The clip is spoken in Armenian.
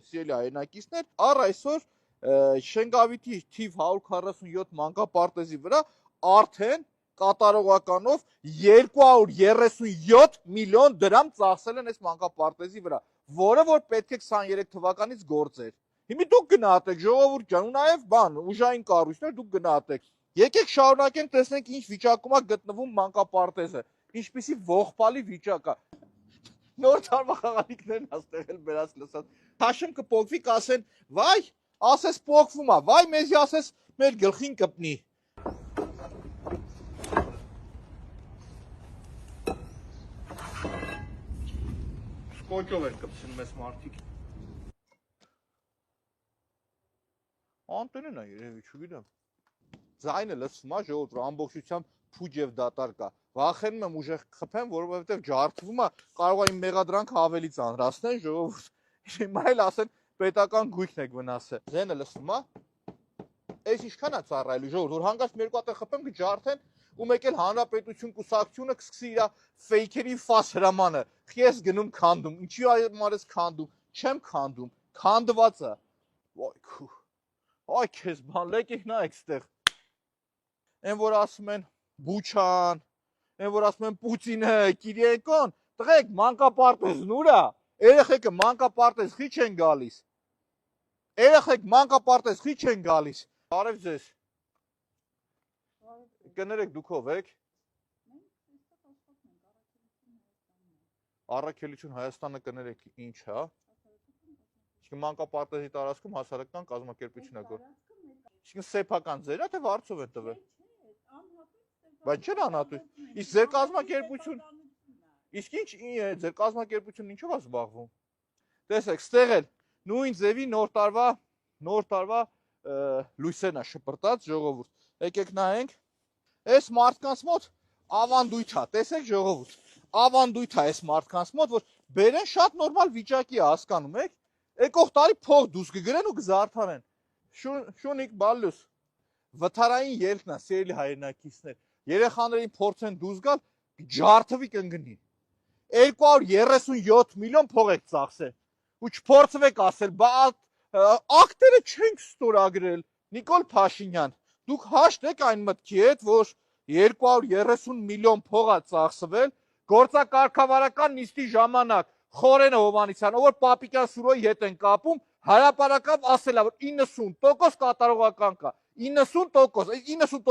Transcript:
Սիրելի հայրենակիցներ, առ այսօր Շենգավիթի թիվ 147 մանկապարտեզի վրա արդեն կատարողականով 237 միլիոն դրամ ծախսել են այս մանկապարտեզի վրա, որը որ պետք է 23 թվականից գործեր։ Հիմա դուք գնահատեք, ժողովուրդ ջան, ու նաև ուժային կառույցներ դուք գնահատեք։ Եկեք շարունակենք, տեսնենք ինչ վիճակում է գտնվում մանկապարտեզը, ինչպիսի ողբալի վիճակ է։ Նոր տարվա խաղալիքներն աստեղել բերած լսած։ Հաշեմ կփոքվի, կասեն, վայ, ասես փոքվում է, վայ, մեզի ասես մեր գլխին կպնի։ Սկոճով են կպցնում ես մարդիկ։ Անտենն է երևի, չգիտեմ։ Ձայնը լսվում է, ժողովուրդ, ամբողջությամբ փուջ եւ դատար կա։ Վախենում եմ ուժեղ խփեմ, որովհետեւ ջարդվում է, կարող է իմ մեղադրանքը ավելի ծանրացնել, ժողովուրդ։ Հիմա էլ ասեն պետական գույքն եք վնասել։ Ձենը լսվում է։ Այս ինչքան է ծառայելու, ժողովուրդ, որ հանգած մի երկու հատ խփեմ կջարդեն, ու մեկ էլ հանրապետություն կուսակցությունը կսկսի իր ֆեյքերի ֆաս հրամանը։ Ես գնում քանդում։ Ինչի մարես քանդում։ Չեմ քանդում, քանդված է։ Ոայ քու։ Այ քեզ բան, լեկեք նայեք ստեղ։ Են որ ասում են Բուչան, են որ ասում են Պուտինը, Կիրիենկոն, տղեկ մանկապարտեզն ուր է։ Երեխեքը մանկապարտեզ խի չեն գալիս։ Երեխեք մանկապարտեզ խի չեն գալիս։ Բարև ձեզ։ Կներեք դուք ով եք։ Առաքելություն Հայաստանը կներեք ինչ, հա։ Իսկ մանկապարտեզի տարածքում հասարակական կազմակերպություն է գոր։ Իսկ սեփական ձեր է թե վարձով են տվել։ Բայց չէ՞ անհատույց։ Իսկ ձեր կազմակերպություն։ Իսկ ինչ ձեր կազմակերպությունն ինչով է զբաղվում։ Տեսեք, ստեղ էլ նույն ձևի նոր տարվա լույսերն է շպրտած, ժողովուրդ։ Եկեք նայենք։ Այս մարդկանց մոտ ավանդույթ է, տեսեք ժողովուրդ։ Ավանդույթ է այս մարդկանց մոտ, որ բերեն շատ նորմալ վիճակի է, հասկանում եք։ Եկող տարի փող դուրս կգրեն ու կզարդարեն։ Շունիկ բալյուս։ Վթարային ելքն է, սիրելի հայրենակիցներ։ Երեխաներին փորձեն դուրս գալ, ջարդվի կընկնի։ 237 միլիոն փող եք ծախսել։ Ու չփորձվեք ասել, բա ակտերը չենք ստորագրել։ Նիկոլ Փաշինյան, դուք հաշտեք այն մտքի հետ, որ 230 միլիոն փող է ծախսվել գործակարգավարական նիստի ժամանակ Խորենը Հովանեսյան, ով որ Պապիկյան Սուրոյի հետ են կապում, հարաբերական ասել է, որ 90% կատարողական կա։ 90%,